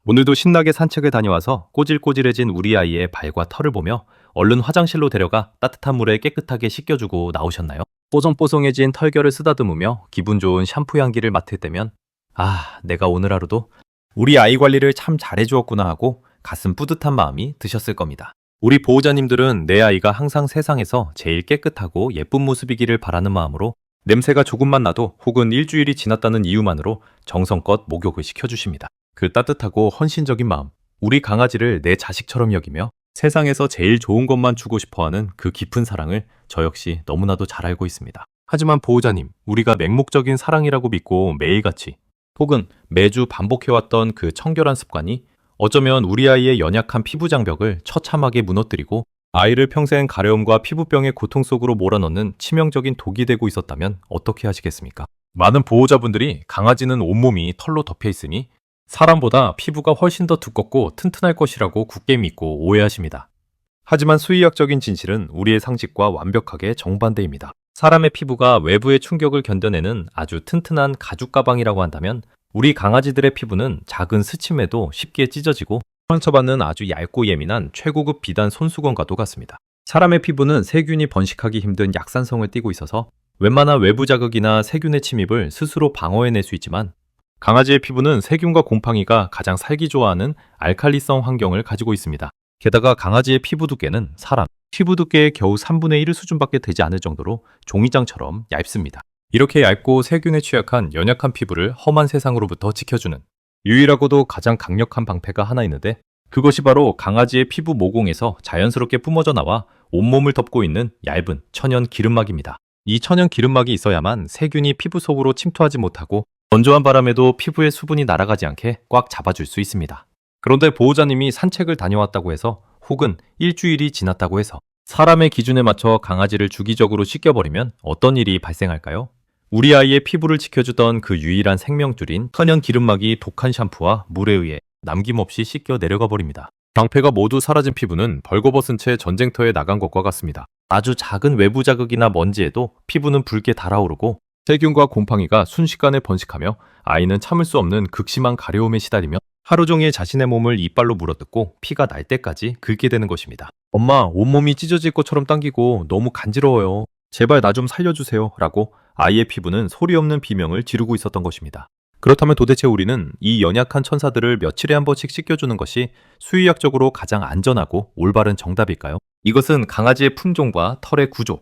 오늘도 신나게 산책을 다녀와서 꼬질꼬질해진 우리 아이의 발과 털을 보며 얼른 화장실로 데려가 따뜻한 물에 깨끗하게 씻겨주고 나오셨나요? 뽀송뽀송해진 털결을 쓰다듬으며 기분 좋은 샴푸 향기를 맡을 때면 내가 오늘 하루도 우리 아이 관리를 참 잘해주었구나 하고 가슴 뿌듯한 마음이 드셨을 겁니다. 우리 보호자님들은 내 아이가 항상 세상에서 제일 깨끗하고 예쁜 모습이기를 바라는 마음으로 냄새가 조금만 나도 혹은 일주일이 지났다는 이유만으로 정성껏 목욕을 시켜주십니다. 그 따뜻하고 헌신적인 마음, 우리 강아지를 내 자식처럼 여기며 세상에서 제일 좋은 것만 주고 싶어하는 그 깊은 사랑을 저 역시 너무나도 잘 알고 있습니다. 하지만 보호자님, 우리가 맹목적인 사랑이라고 믿고 매일같이 혹은 매주 반복해왔던 그 청결한 습관이 어쩌면 우리 아이의 연약한 피부 장벽을 처참하게 무너뜨리고 아이를 평생 가려움과 피부병의 고통 속으로 몰아넣는 치명적인 독이 되고 있었다면 어떻게 하시겠습니까? 많은 보호자분들이 강아지는 온몸이 털로 덮여 있으니 사람보다 피부가 훨씬 더 두껍고 튼튼할 것이라고 굳게 믿고 오해하십니다. 하지만 수의학적인 진실은 우리의 상식과 완벽하게 정반대입니다. 사람의 피부가 외부의 충격을 견뎌내는 아주 튼튼한 가죽 가방이라고 한다면 우리 강아지들의 피부는 작은 스침에도 쉽게 찢어지고 상처받는 아주 얇고 예민한 최고급 비단 손수건과도 같습니다. 사람의 피부는 세균이 번식하기 힘든 약산성을 띠고 있어서 웬만한 외부 자극이나 세균의 침입을 스스로 방어해낼 수 있지만 강아지의 피부는 세균과 곰팡이가 가장 살기 좋아하는 알칼리성 환경을 가지고 있습니다. 게다가 강아지의 피부 두께는 사람 피부 두께의 겨우 3분의 1 수준밖에 되지 않을 정도로 종이장처럼 얇습니다. 이렇게 얇고 세균에 취약한 연약한 피부를 험한 세상으로부터 지켜주는 유일하고도 가장 강력한 방패가 하나 있는데 그것이 바로 강아지의 피부 모공에서 자연스럽게 뿜어져 나와 온몸을 덮고 있는 얇은 천연 기름막입니다. 이 천연 기름막이 있어야만 세균이 피부 속으로 침투하지 못하고 건조한 바람에도 피부의 수분이 날아가지 않게 꽉 잡아줄 수 있습니다. 그런데 보호자님이 산책을 다녀왔다고 해서 혹은 일주일이 지났다고 해서 사람의 기준에 맞춰 강아지를 주기적으로 씻겨버리면 어떤 일이 발생할까요? 우리 아이의 피부를 지켜주던 그 유일한 생명줄인 천연 기름막이 독한 샴푸와 물에 의해 남김없이 씻겨 내려가 버립니다. 방패가 모두 사라진 피부는 벌거벗은 채 전쟁터에 나간 것과 같습니다. 아주 작은 외부 자극이나 먼지에도 피부는 붉게 달아오르고 세균과 곰팡이가 순식간에 번식하며 아이는 참을 수 없는 극심한 가려움에 시달리며 하루 종일 자신의 몸을 이빨로 물어뜯고 피가 날 때까지 긁게 되는 것입니다. 엄마, 온몸이 찢어질 것처럼 당기고 너무 간지러워요. 제발 나 좀 살려주세요. 라고 아이의 피부는 소리 없는 비명을 지르고 있었던 것입니다. 그렇다면 도대체 우리는 이 연약한 천사들을 며칠에 한 번씩 씻겨주는 것이 수의학적으로 가장 안전하고 올바른 정답일까요? 이것은 강아지의 품종과 털의 구조,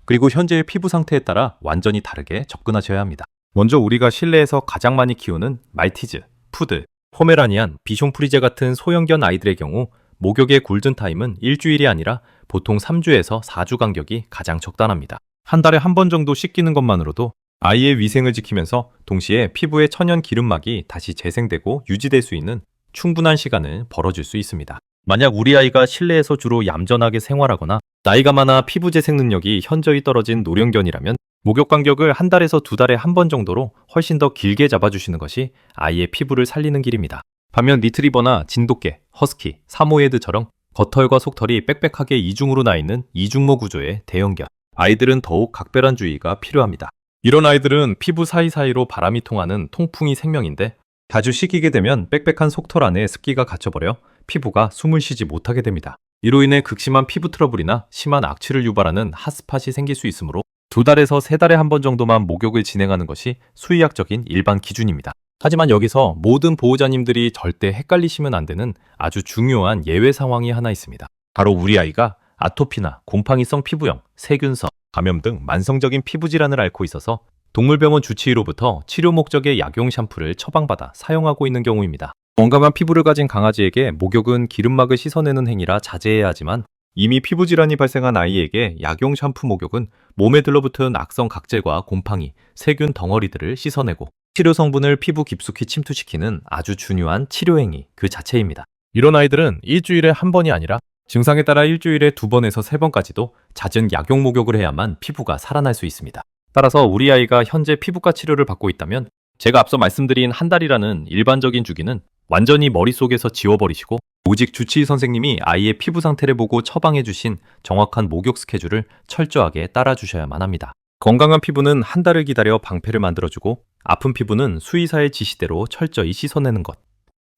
그리고 현재의 피부 상태에 따라 완전히 다르게 접근하셔야 합니다. 먼저 우리가 실내에서 가장 많이 키우는 말티즈, 푸들, 포메라니안, 비숑 프리제 같은 소형견 아이들의 경우 목욕의 골든타임은 일주일이 아니라 보통 3주에서 4주 간격이 가장 적당합니다. 한 달에 한 번 정도 씻기는 것만으로도 아이의 위생을 지키면서 동시에 피부의 천연 기름막이 다시 재생되고 유지될 수 있는 충분한 시간을 벌어줄 수 있습니다. 만약 우리 아이가 실내에서 주로 얌전하게 생활하거나 나이가 많아 피부 재생 능력이 현저히 떨어진 노령견이라면 목욕 간격을 한 달에서 두 달에 한 번 정도로 훨씬 더 길게 잡아주시는 것이 아이의 피부를 살리는 길입니다. 반면 리트리버나 진돗개, 허스키, 사모예드처럼 겉털과 속털이 빽빽하게 이중으로 나 있는 이중모 구조의 대형견, 아이들은 더욱 각별한 주의가 필요합니다. 이런 아이들은 피부 사이사이로 바람이 통하는 통풍이 생명인데 자주 씻기게 되면 빽빽한 속털 안에 습기가 갇혀버려 피부가 숨을 쉬지 못하게 됩니다. 이로 인해 극심한 피부 트러블이나 심한 악취를 유발하는 핫스팟이 생길 수 있으므로 두 달에서 세 달에 한 번 정도만 목욕을 진행하는 것이 수의학적인 일반 기준입니다. 하지만 여기서 모든 보호자님들이 절대 헷갈리시면 안 되는 아주 중요한 예외 상황이 하나 있습니다. 바로 우리 아이가 아토피나 곰팡이성 피부염, 세균성, 감염 등 만성적인 피부 질환을 앓고 있어서 동물병원 주치의로부터 치료 목적의 약용 샴푸를 처방받아 사용하고 있는 경우입니다. 건강한 피부를 가진 강아지에게 목욕은 기름막을 씻어내는 행위라 자제해야 하지만 이미 피부 질환이 발생한 아이에게 약용 샴푸 목욕은 몸에 들러붙은 악성 각질과 곰팡이, 세균 덩어리들을 씻어내고 치료 성분을 피부 깊숙이 침투시키는 아주 중요한 치료 행위 그 자체입니다. 이런 아이들은 일주일에 한 번이 아니라 증상에 따라 일주일에 2번에서 3번까지도 잦은 약용 목욕을 해야만 피부가 살아날 수 있습니다. 따라서 우리 아이가 현재 피부과 치료를 받고 있다면 제가 앞서 말씀드린 한 달이라는 일반적인 주기는 완전히 머릿속에서 지워버리시고 오직 주치의 선생님이 아이의 피부 상태를 보고 처방해 주신 정확한 목욕 스케줄을 철저하게 따라주셔야만 합니다. 건강한 피부는 한 달을 기다려 방패를 만들어주고 아픈 피부는 수의사의 지시대로 철저히 씻어내는 것.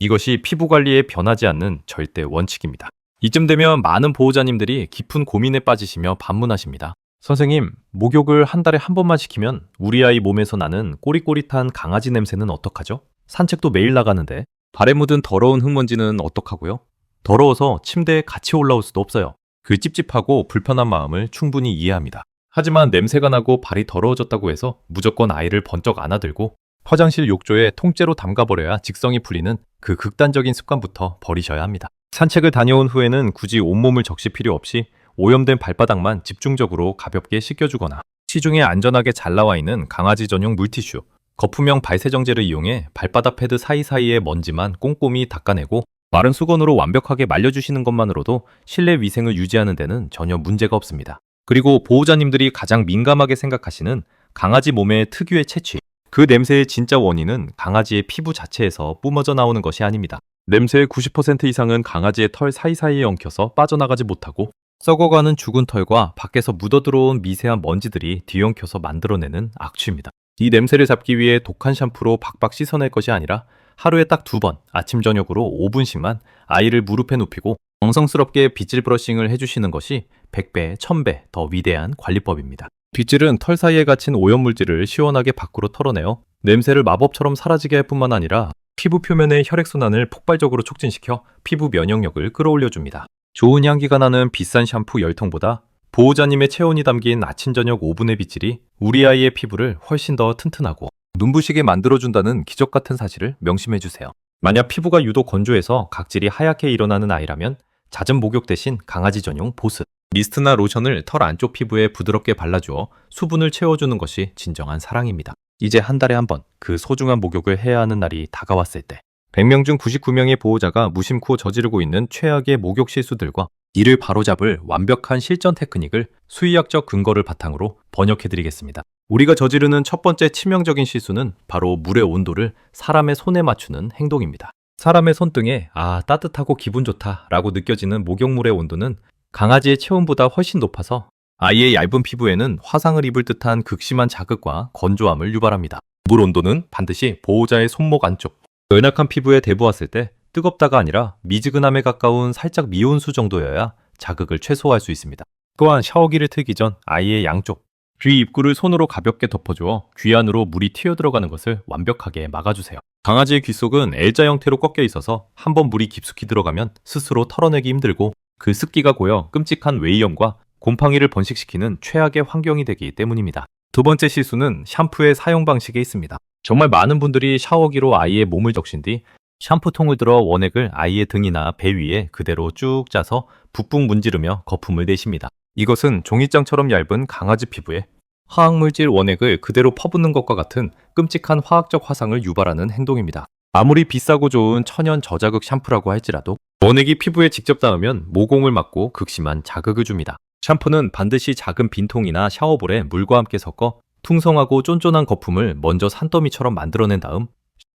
이것이 피부 관리에 변하지 않는 절대 원칙입니다. 이쯤 되면 많은 보호자님들이 깊은 고민에 빠지시며 반문하십니다. 선생님, 목욕을 한 달에 한 번만 시키면 우리 아이 몸에서 나는 꼬릿꼬릿한 강아지 냄새는 어떡하죠? 산책도 매일 나가는데 발에 묻은 더러운 흙먼지는 어떡하고요? 더러워서 침대에 같이 올라올 수도 없어요. 그 찝찝하고 불편한 마음을 충분히 이해합니다. 하지만 냄새가 나고 발이 더러워졌다고 해서 무조건 아이를 번쩍 안아들고 화장실 욕조에 통째로 담가버려야 직성이 풀리는 그 극단적인 습관부터 버리셔야 합니다. 산책을 다녀온 후에는 굳이 온몸을 적실 필요 없이 오염된 발바닥만 집중적으로 가볍게 씻겨주거나 시중에 안전하게 잘 나와 있는 강아지 전용 물티슈, 거품형 발세정제를 이용해 발바닥 패드 사이사이의 먼지만 꼼꼼히 닦아내고 마른 수건으로 완벽하게 말려주시는 것만으로도 실내 위생을 유지하는 데는 전혀 문제가 없습니다. 그리고 보호자님들이 가장 민감하게 생각하시는 강아지 몸의 특유의 채취, 그 냄새의 진짜 원인은 강아지의 피부 자체에서 뿜어져 나오는 것이 아닙니다. 냄새의 90% 이상은 강아지의 털 사이사이에 엉켜서 빠져나가지 못하고 썩어가는 죽은 털과 밖에서 묻어들어온 미세한 먼지들이 뒤엉켜서 만들어내는 악취입니다. 이 냄새를 잡기 위해 독한 샴푸로 박박 씻어낼 것이 아니라 하루에 딱 2번, 아침 저녁으로 5분씩만 아이를 무릎에 눕히고 정성스럽게 빗질 브러싱을 해주시는 것이 100배, 1000배 더 위대한 관리법입니다. 빗질은 털 사이에 갇힌 오염물질을 시원하게 밖으로 털어내어 냄새를 마법처럼 사라지게 할 뿐만 아니라 피부 표면의 혈액순환을 폭발적으로 촉진시켜 피부 면역력을 끌어올려줍니다. 좋은 향기가 나는 비싼 샴푸 10통보다 보호자님의 체온이 담긴 아침 저녁 5분의 빗질이 우리 아이의 피부를 훨씬 더 튼튼하고 눈부시게 만들어준다는 기적 같은 사실을 명심해주세요. 만약 피부가 유독 건조해서 각질이 하얗게 일어나는 아이라면 잦은 목욕 대신 강아지 전용 보습, 미스트나 로션을 털 안쪽 피부에 부드럽게 발라주어 수분을 채워주는 것이 진정한 사랑입니다. 이제 한 달에 한 번 그 소중한 목욕을 해야 하는 날이 다가왔을 때 100명 중 99명의 보호자가 무심코 저지르고 있는 최악의 목욕 실수들과 이를 바로잡을 완벽한 실전 테크닉을 수의학적 근거를 바탕으로 번역해드리겠습니다. 우리가 저지르는 첫 번째 치명적인 실수는 바로 물의 온도를 사람의 손에 맞추는 행동입니다. 사람의 손등에 따뜻하고 기분 좋다 라고 느껴지는 목욕물의 온도는 강아지의 체온보다 훨씬 높아서 아이의 얇은 피부에는 화상을 입을 듯한 극심한 자극과 건조함을 유발합니다. 물 온도는 반드시 보호자의 손목 안쪽, 연약한 피부에 대보았을 때 뜨겁다가 아니라 미지근함에 가까운 살짝 미온수 정도여야 자극을 최소화할 수 있습니다. 또한 샤워기를 틀기 전 아이의 양쪽, 귀 입구를 손으로 가볍게 덮어주어 귀 안으로 물이 튀어들어가는 것을 완벽하게 막아주세요. 강아지의 귀 속은 L자 형태로 꺾여 있어서 한번 물이 깊숙이 들어가면 스스로 털어내기 힘들고 그 습기가 고여 끔찍한 웨이염과 곰팡이를 번식시키는 최악의 환경이 되기 때문입니다. 두 번째 실수는 샴푸의 사용 방식에 있습니다. 정말 많은 분들이 샤워기로 아이의 몸을 적신 뒤 샴푸통을 들어 원액을 아이의 등이나 배 위에 그대로 쭉 짜서 붓붓 문지르며 거품을 내십니다. 이것은 종이장처럼 얇은 강아지 피부에 화학물질 원액을 그대로 퍼붓는 것과 같은 끔찍한 화학적 화상을 유발하는 행동입니다. 아무리 비싸고 좋은 천연 저자극 샴푸라고 할지라도 원액이 피부에 직접 닿으면 모공을 막고 극심한 자극을 줍니다. 샴푸는 반드시 작은 빈통이나 샤워볼에 물과 함께 섞어 퉁성하고 쫀쫀한 거품을 먼저 산더미처럼 만들어낸 다음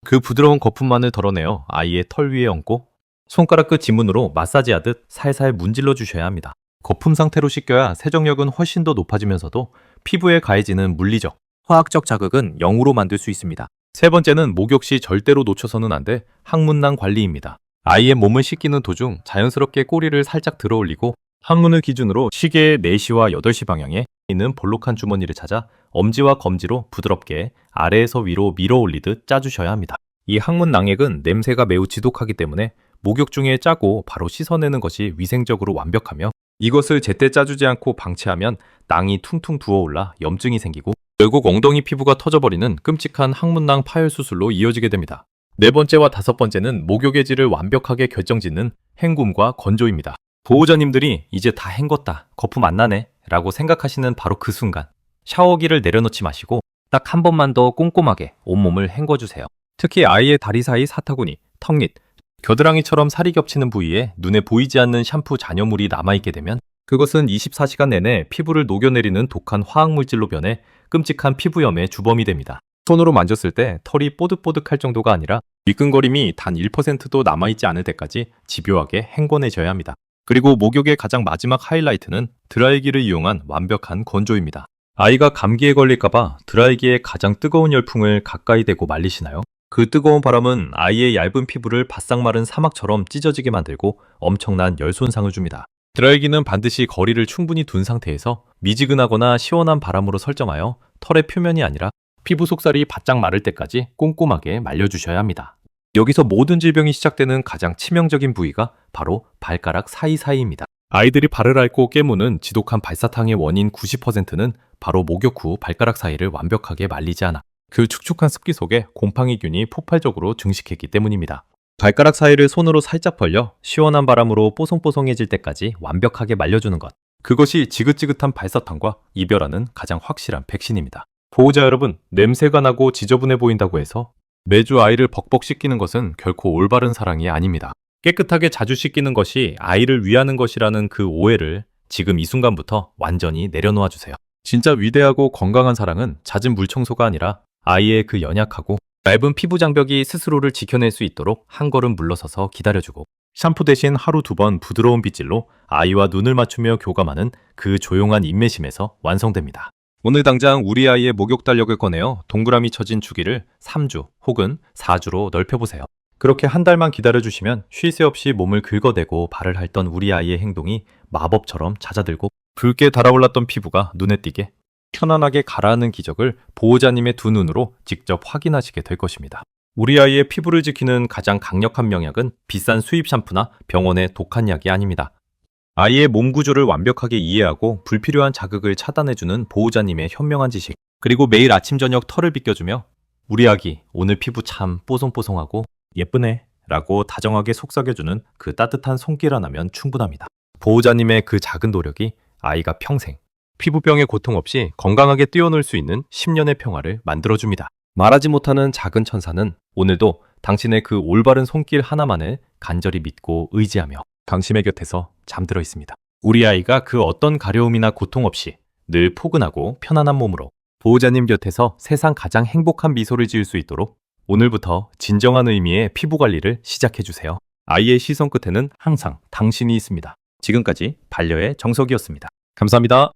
그 부드러운 거품만을 덜어내어 아이의 털 위에 얹고 손가락 끝 지문으로 마사지하듯 살살 문질러 주셔야 합니다. 거품 상태로 씻겨야 세정력은 훨씬 더 높아지면서도 피부에 가해지는 물리적, 화학적 자극은 0으로 만들 수 있습니다. 세 번째는 목욕 시 절대로 놓쳐서는 안 돼 항문낭 관리입니다. 아이의 몸을 씻기는 도중 자연스럽게 꼬리를 살짝 들어 올리고 항문을 기준으로 시계의 4시와 8시 방향에 있는 볼록한 주머니를 찾아 엄지와 검지로 부드럽게 아래에서 위로 밀어 올리듯 짜주셔야 합니다. 이 항문 낭액은 냄새가 매우 지독하기 때문에 목욕 중에 짜고 바로 씻어내는 것이 위생적으로 완벽하며 이것을 제때 짜주지 않고 방치하면 낭이 퉁퉁 부어올라 염증이 생기고 결국 엉덩이 피부가 터져버리는 끔찍한 항문낭 파열 수술로 이어지게 됩니다. 네 번째와 다섯 번째는 목욕의 질을 완벽하게 결정짓는 헹굼과 건조입니다. 보호자님들이 이제 다 헹궜다, 거품 안 나네 라고 생각하시는 바로 그 순간 샤워기를 내려놓지 마시고 딱 한 번만 더 꼼꼼하게 온몸을 헹궈주세요. 특히 아이의 다리 사이 사타구니, 턱밑, 겨드랑이처럼 살이 겹치는 부위에 눈에 보이지 않는 샴푸 잔여물이 남아있게 되면 그것은 24시간 내내 피부를 녹여내리는 독한 화학물질로 변해 끔찍한 피부염의 주범이 됩니다. 손으로 만졌을 때 털이 뽀득뽀득할 정도가 아니라 미끈거림이 단 1%도 남아있지 않을 때까지 집요하게 헹궈내셔야 합니다. 그리고 목욕의 가장 마지막 하이라이트는 드라이기를 이용한 완벽한 건조입니다. 아이가 감기에 걸릴까봐 드라이기에 가장 뜨거운 열풍을 가까이 대고 말리시나요? 그 뜨거운 바람은 아이의 얇은 피부를 바싹 마른 사막처럼 찢어지게 만들고 엄청난 열 손상을 줍니다. 드라이기는 반드시 거리를 충분히 둔 상태에서 미지근하거나 시원한 바람으로 설정하여 털의 표면이 아니라 피부 속살이 바짝 마를 때까지 꼼꼼하게 말려주셔야 합니다. 여기서 모든 질병이 시작되는 가장 치명적인 부위가 바로 발가락 사이사이입니다. 아이들이 발을 앓고 깨무는 지독한 발사탕의 원인 90%는 바로 목욕 후 발가락 사이를 완벽하게 말리지 않아 그 축축한 습기 속에 곰팡이균이 폭발적으로 증식했기 때문입니다. 발가락 사이를 손으로 살짝 벌려 시원한 바람으로 뽀송뽀송해질 때까지 완벽하게 말려주는 것. 그것이 지긋지긋한 발사탕과 이별하는 가장 확실한 백신입니다. 보호자 여러분, 냄새가 나고 지저분해 보인다고 해서 매주 아이를 벅벅 씻기는 것은 결코 올바른 사랑이 아닙니다. 깨끗하게 자주 씻기는 것이 아이를 위하는 것이라는 그 오해를 지금 이 순간부터 완전히 내려놓아 주세요. 진짜 위대하고 건강한 사랑은 잦은 물 청소가 아니라 아이의 그 연약하고 얇은 피부 장벽이 스스로를 지켜낼 수 있도록 한 걸음 물러서서 기다려주고 샴푸 대신 하루 2번 부드러운 빗질로 아이와 눈을 맞추며 교감하는 그 조용한 인내심에서 완성됩니다. 오늘 당장 우리 아이의 목욕 달력을 꺼내어 동그라미 쳐진 주기를 3주 혹은 4주로 넓혀보세요. 그렇게 한 달만 기다려주시면 쉴 새 없이 몸을 긁어대고 발을 핥던 우리 아이의 행동이 마법처럼 잦아들고 붉게 달아올랐던 피부가 눈에 띄게 편안하게 가라앉는 기적을 보호자님의 두 눈으로 직접 확인하시게 될 것입니다. 우리 아이의 피부를 지키는 가장 강력한 명약은 비싼 수입 샴푸나 병원의 독한 약이 아닙니다. 아이의 몸 구조를 완벽하게 이해하고 불필요한 자극을 차단해주는 보호자님의 현명한 지식, 그리고 매일 아침 저녁 털을 빗겨주며 우리 아기 오늘 피부 참 뽀송뽀송하고 예쁘네 라고 다정하게 속삭여주는 그 따뜻한 손길 하나면 충분합니다. 보호자님의 그 작은 노력이 아이가 평생 피부병의 고통 없이 건강하게 뛰어놀 수 있는 10년의 평화를 만들어줍니다. 말하지 못하는 작은 천사는 오늘도 당신의 그 올바른 손길 하나만을 간절히 믿고 의지하며 당신의 곁에서 잠들어 있습니다. 우리 아이가 그 어떤 가려움이나 고통 없이 늘 포근하고 편안한 몸으로 보호자님 곁에서 세상 가장 행복한 미소를 지을 수 있도록 오늘부터 진정한 의미의 피부 관리를 시작해주세요. 아이의 시선 끝에는 항상 당신이 있습니다. 지금까지 반려의 정석이었습니다. 감사합니다.